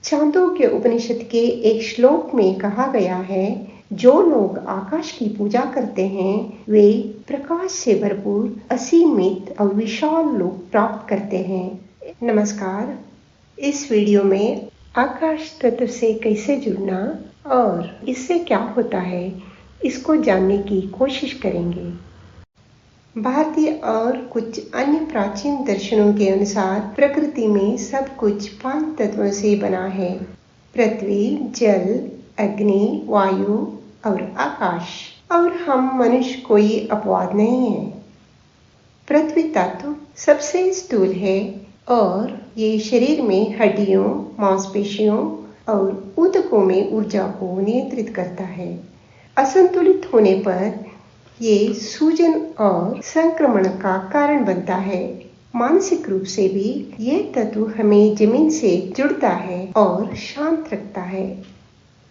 छांदोग्य उपनिषद के एक श्लोक में कहा गया है, जो लोग आकाश की पूजा करते हैं वे प्रकाश से भरपूर असीमित और विशाल लोक प्राप्त करते हैं। नमस्कार, इस वीडियो में आकाश तत्व से कैसे जुड़ना और इससे क्या होता है, इसको जानने की कोशिश करेंगे। भारतीय और कुछ अन्य प्राचीन दर्शनों के अनुसार प्रकृति में सब कुछ 5 तत्वों से बना है: पृथ्वी, जल, अग्नि, वायु और आकाश। और हम मनुष्य कोई अपवाद नहीं है। पृथ्वी तत्व सबसे स्थूल है और ये शरीर में हड्डियों, मांसपेशियों और ऊतकों में ऊर्जा को नियंत्रित करता है। असंतुलित होने पर ये सूजन और संक्रमण का कारण बनता है। मानसिक रूप से भी ये तत्व हमें जमीन से जुड़ता है और शांत रखता है।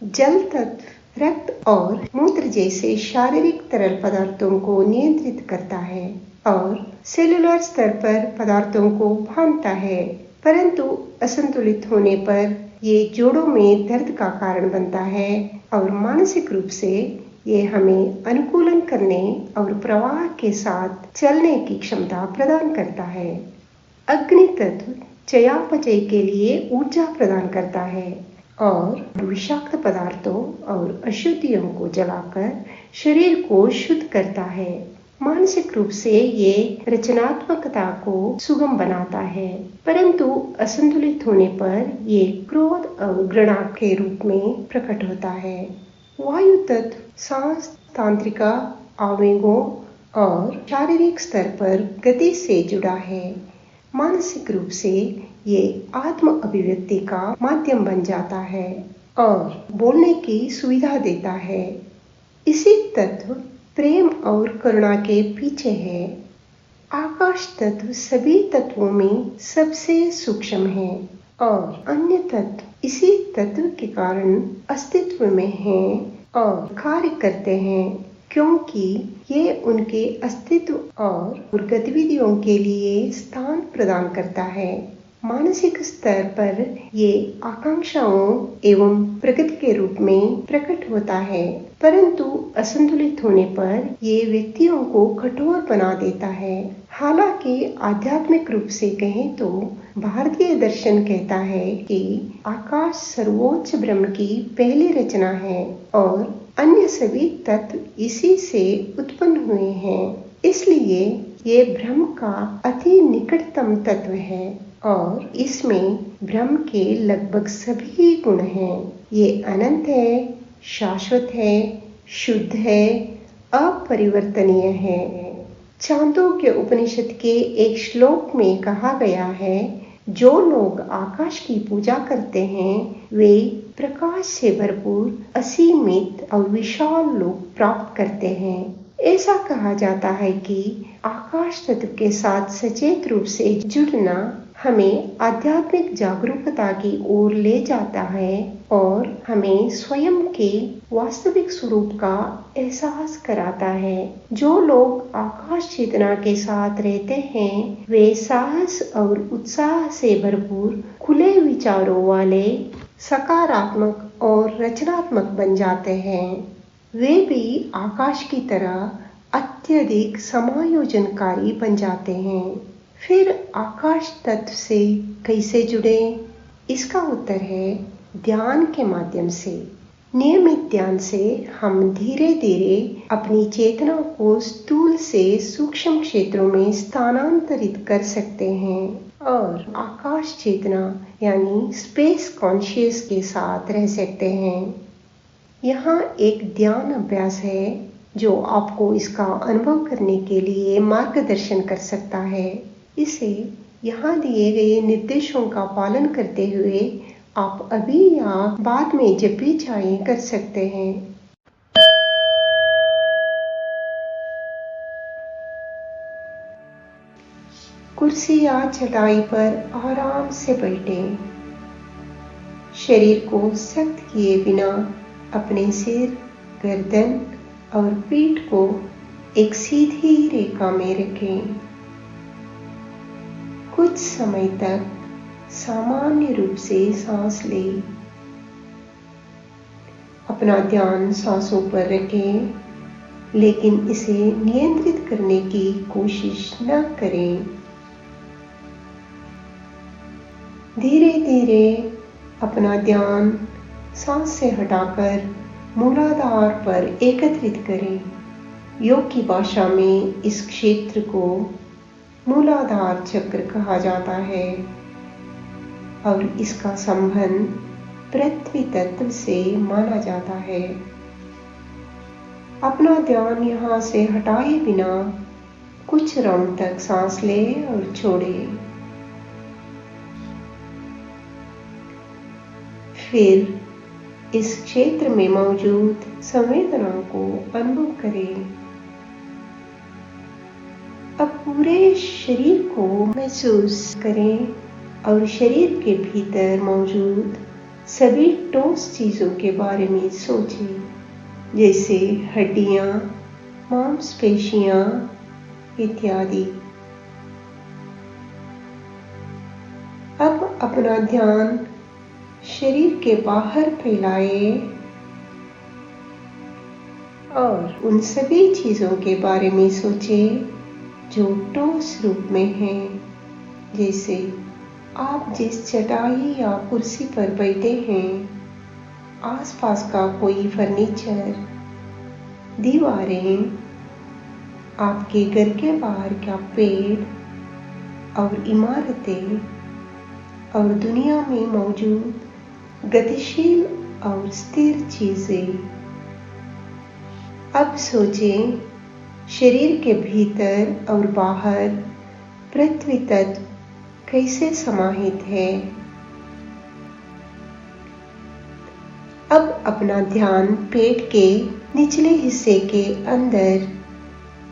जल तत्व रक्त और मूत्र जैसे शारीरिक तरल पदार्थों को नियंत्रित करता है और सेलुलर स्तर पर पदार्थों को बांधता है, परंतु असंतुलित होने पर ये जोड़ों में दर्द का कारण बनता है और मानसिक रूप से ये हमें अनुकूलन करने और प्रवाह के साथ चलने की क्षमता प्रदान करता है। अग्नि तत्व चयापचय के लिए ऊर्जा प्रदान करता है और विषाक्त पदार्थों और अशुद्धियों को जलाकर शरीर को शुद्ध करता है। मानसिक रूप से ये रचनात्मकता को सुगम बनाता है, परंतु असंतुलित होने पर ये क्रोध और घृणा के रूप में प्रकट होता है। वायु तत्व सांस, तांत्रिका, आवेगों और शारीरिक स्तर पर गति से जुड़ा है। मानसिक रूप से ये आत्म अभिव्यक्ति का माध्यम बन जाता है और बोलने की सुविधा देता है। इसी तत्व प्रेम और करुणा के पीछे है। आकाश तत्व सभी तत्वों में सबसे सूक्ष्म है और अन्य तत्व इसी तत्व के कारण अस्तित्व में हैं और कार्य करते हैं, क्योंकि ये उनके अस्तित्व और गतिविधियों के लिए स्थान प्रदान करता है। मानसिक स्तर पर ये आकांक्षाओं एवं प्रगति के रूप में प्रकट होता है, परंतु असंतुलित होने पर ये व्यक्तियों को कठोर बना देता है। हालांकि आध्यात्मिक रूप से कहें तो भारतीय दर्शन कहता है कि आकाश सर्वोच्च ब्रह्म की पहली रचना है और अन्य सभी तत्व इसी से उत्पन्न हुए हैं। इसलिए ये ब्रह्म का अति निकटतम तत्व है और इसमें ब्रह्म के लगभग सभी गुण हैं। ये अनंत है, शाश्वत है, शुद्ध है, अपरिवर्तनीय है। छांदोग्य उपनिषद के एक श्लोक में कहा गया है, जो लोग आकाश की पूजा करते हैं वे प्रकाश से भरपूर असीमित और विशाल लोक प्राप्त करते हैं। ऐसा कहा जाता है कि आकाश तत्व के साथ सचेत रूप से जुड़ना हमें आध्यात्मिक जागरूकता की ओर ले जाता है और हमें स्वयं के वास्तविक स्वरूप का एहसास कराता है। जो लोग आकाश चेतना के साथ रहते हैं वे साहस और उत्साह से भरपूर, खुले विचारों वाले, सकारात्मक और रचनात्मक बन जाते हैं। वे भी आकाश की तरह अत्यधिक समायोजनकारी बन जाते हैं। फिर आकाश तत्व से कैसे जुड़े? इसका उत्तर है ध्यान के माध्यम से। नियमित ध्यान से हम धीरे धीरे अपनी चेतना को स्थूल से सूक्ष्म क्षेत्रों में स्थानांतरित कर सकते हैं और आकाश चेतना यानी स्पेस कॉन्शियस के साथ रह सकते हैं। यहाँ एक ध्यान अभ्यास है जो आपको इसका अनुभव करने के लिए मार्गदर्शन कर सकता है। इसे यहाँ दिए गए निर्देशों का पालन करते हुए आप अभी या बाद में जब भी चाहें कर सकते हैं। कुर्सी या चटाई पर आराम से बैठें। शरीर को सख्त किए बिना अपने सिर, गर्दन और पीठ को एक सीधी रेखा में रखें। कुछ समय तक सामान्य रूप से सांस लें। अपना ध्यान सांसों पर रखें, लेकिन इसे नियंत्रित करने की कोशिश न करें। धीरे धीरे अपना ध्यान सांस से हटाकर मूलाधार पर एकत्रित करें। योग की भाषा में इस क्षेत्र को मूलाधार चक्र कहा जाता है और इसका संबंध पृथ्वी तत्व से माना जाता है। अपना ध्यान यहाँ से हटाए बिना कुछ राउंड तक सांस लें और छोड़ें। फिर इस क्षेत्र में मौजूद संवेदनाओं को अनुभव करें। अब पूरे शरीर को महसूस करें और शरीर के भीतर मौजूद सभी ठोस चीजों के बारे में सोचें, जैसे हड्डियां, मांसपेशियां इत्यादि। अब अपना ध्यान शरीर के बाहर फैलाए और उन सभी चीजों के बारे में सोचें जो ठोस रूप में हैं, जैसे आप जिस चटाई या कुर्सी पर बैठे हैं, आसपास का कोई फर्नीचर, दीवारें, आपके घर के बाहर का पेड़ और इमारतें और दुनिया में मौजूद गतिशील और स्थिर चीजें। अब सोचें, शरीर के भीतर और बाहर पृथ्वी तत्व कैसे समाहित है। अब अपना ध्यान पेट के निचले हिस्से के अंदर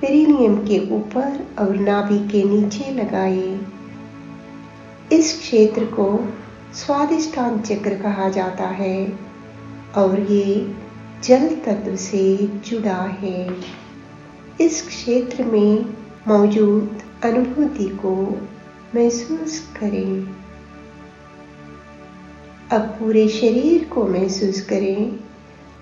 पेरिनियम के ऊपर और नाभि के नीचे लगाएं। इस क्षेत्र को स्वादिष्टान चक्र कहा जाता है और ये जल तत्व से जुड़ा है। इस क्षेत्र में मौजूद अनुभूति को महसूस करें। अब पूरे शरीर को महसूस करें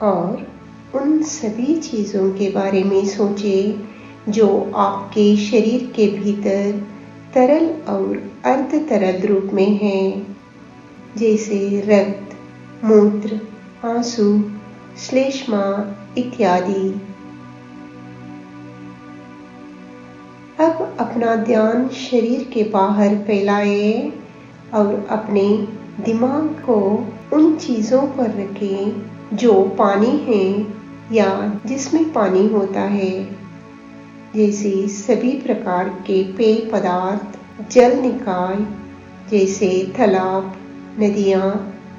और उन सभी चीजों के बारे में सोचें जो आपके शरीर के भीतर तरल और अर्ध तरल रूप में हैं, जैसे रक्त, मूत्र, आंसू, श्लेष्मा इत्यादि। अब अपना ध्यान शरीर के बाहर फैलाएं और अपने दिमाग को उन चीजों पर रखें जो पानी है या जिसमें पानी होता है, जैसे सभी प्रकार के पेय पदार्थ, जल निकाय जैसे तालाब, नदियां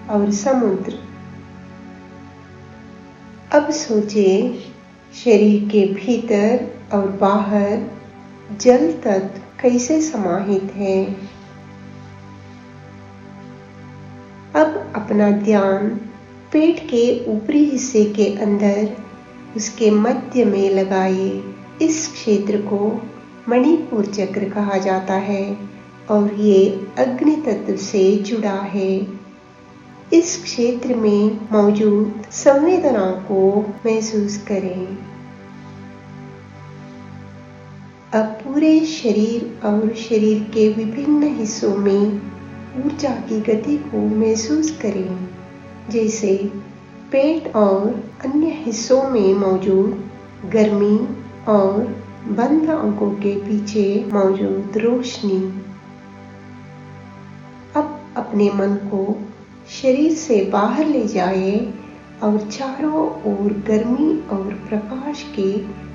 और समुद्र। अब सोचें, शरीर के भीतर और बाहर जल तत्व कैसे समाहित है। अब अपना ध्यान पेट के ऊपरी हिस्से के अंदर उसके मध्य में लगाइए। इस क्षेत्र को मणिपुर चक्र कहा जाता है और ये अग्नि तत्व से जुड़ा है। इस क्षेत्र में मौजूद संवेदनाओं को महसूस करें। अब पूरे शरीर और शरीर के विभिन्न हिस्सों में ऊर्जा की गति को महसूस करें, जैसे पेट और अन्य हिस्सों में मौजूद गर्मी और बंद आंखों के पीछे मौजूद रोशनी। अब अपने मन को शरीर से बाहर ले जाए और चारों ओर गर्मी और प्रकाश के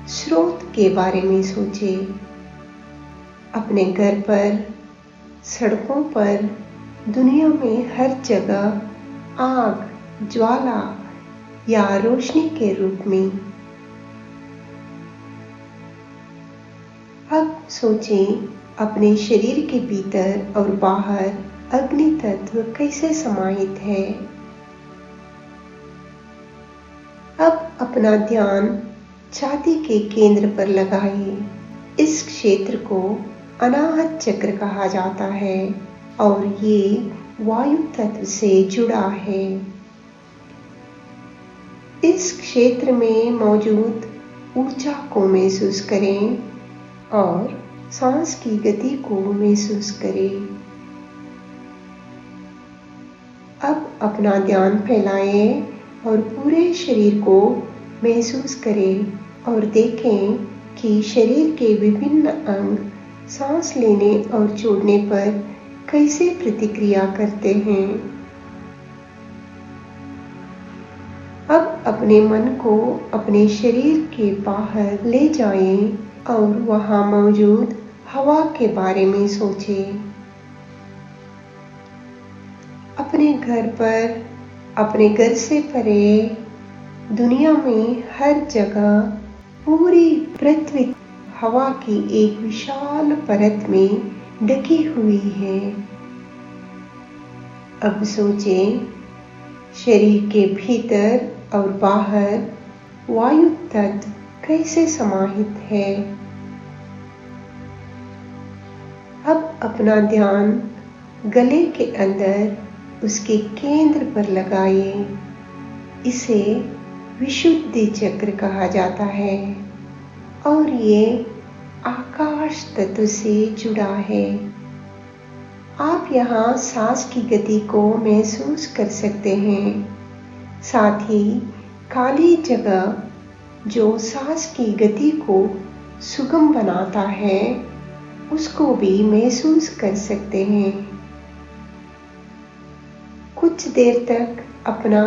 स्रोत के बारे में सोचें। अपने घर पर, सड़कों पर, दुनिया में हर जगह आग, ज्वाला या रोशनी के रूप में। अब सोचें, अपने शरीर के भीतर और बाहर अग्नि तत्व कैसे समाहित है। अब अपना ध्यान छाती के केंद्र पर लगाइए। इस क्षेत्र को अनाहत चक्र कहा जाता है और ये वायु तत्व से जुड़ा है। इस क्षेत्र में मौजूद ऊर्जा को महसूस करें और सांस की गति को महसूस करें। अब अपना ध्यान फैलाएं और पूरे शरीर को महसूस करें और देखें कि शरीर के विभिन्न अंग सांस लेने और छोड़ने पर कैसे प्रतिक्रिया करते हैं। अब अपने मन को अपने शरीर के बाहर ले जाएं और वहां मौजूद हवा के बारे में सोचें। अपने घर पर, अपने घर से परे, दुनिया में हर जगह पूरी पृथ्वी हवा की एक विशाल परत में ढकी हुई है। अब सोचें, शरीर के भीतर और बाहर वायु तत्व कैसे समाहित है। अब अपना ध्यान गले के अंदर उसके केंद्र पर लगाइए। इसे विशुद्धि चक्र कहा जाता है और ये आकाश तत्व से जुड़ा है। आप यहाँ सांस की गति को महसूस कर सकते हैं। साथ ही खाली जगह जो सांस की गति को सुगम बनाता है उसको भी महसूस कर सकते हैं। कुछ देर तक अपना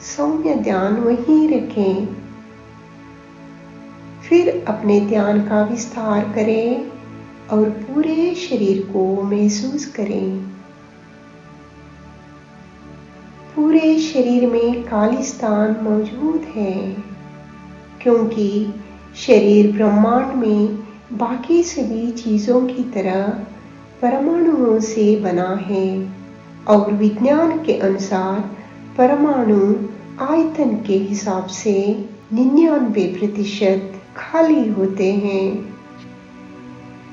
सौम्य ध्यान वहीं रखें। फिर अपने ध्यान का विस्तार करें और पूरे शरीर को महसूस करें। पूरे शरीर में खालिस्तान मौजूद है, क्योंकि शरीर ब्रह्मांड में बाकी सभी चीजों की तरह परमाणुओं से बना है और विज्ञान के अनुसार परमाणु आयतन के हिसाब से 99% खाली होते हैं।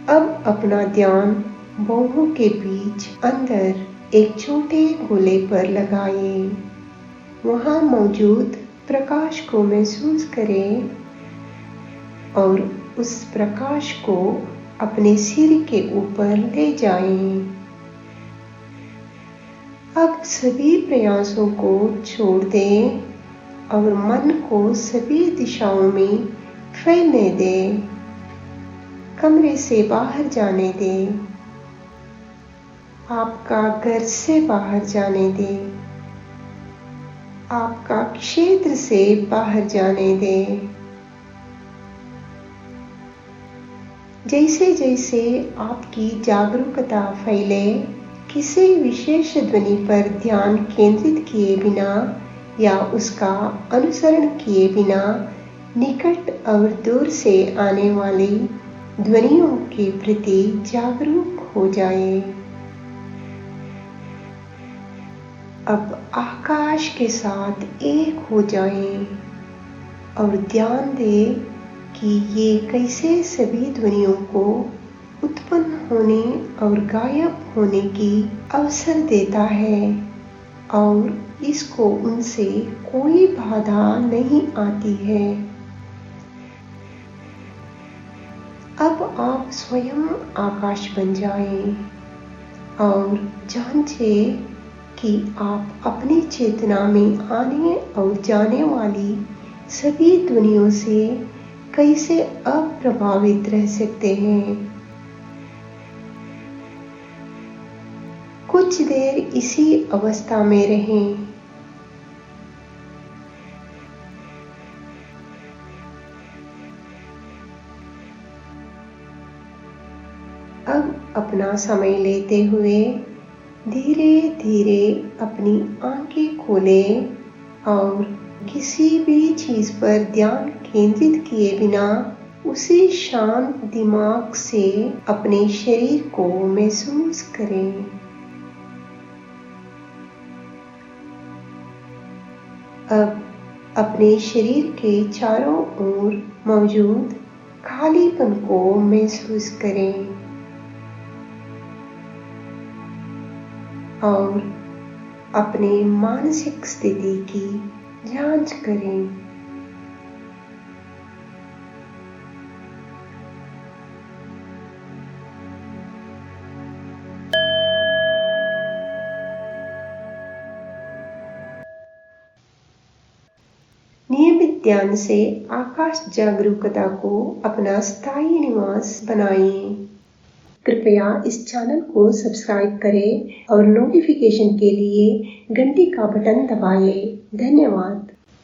अब अपना ध्यान बाहों के बीच अंदर एक छोटे गोले पर लगाएं। वहां मौजूद प्रकाश को महसूस करें और उस प्रकाश को अपने सिर के ऊपर ले जाएं। अब सभी प्रयासों को छोड़ दें और मन को सभी दिशाओं में फैलने दें। कमरे से बाहर जाने दें। आपका घर से बाहर जाने दें। आपका क्षेत्र से बाहर जाने दें। जैसे जैसे आपकी जागरूकता फैले, किसी विशेष ध्वनि पर ध्यान केंद्रित किए बिना या उसका अनुसरण किए बिना निकट और दूर से आने वाली ध्वनियों के प्रति जागरूक हो जाए। अब आकाश के साथ एक हो जाएं और ध्यान दें कि ये कैसे सभी ध्वनियों को उत्पन्न होने और गायब होने की अवसर देता है और इसको उनसे कोई बाधा नहीं आती है। अब आप स्वयं आकाश बन जाएं और जांचें कि आप अपनी चेतना में आने और जाने वाली सभी ध्वनियों से कैसे अप्रभावित रह सकते हैं। कुछ देर इसी अवस्था में रहें। अब अपना समय लेते हुए धीरे धीरे अपनी आंखें खोलें और किसी भी चीज पर ध्यान केंद्रित किए बिना उसी शांत दिमाग से अपने शरीर को महसूस करें। अब अपने शरीर के चारों ओर मौजूद खालीपन को महसूस करें। और अपने मानसिक स्थिति की जांच करें। नियमित ध्यान से आकाश जागरूकता को अपना स्थायी निवास बनाएं। कृपया इस चैनल को सब्सक्राइब करें और नोटिफिकेशन के लिए घंटी का बटन दबाएं। धन्यवाद।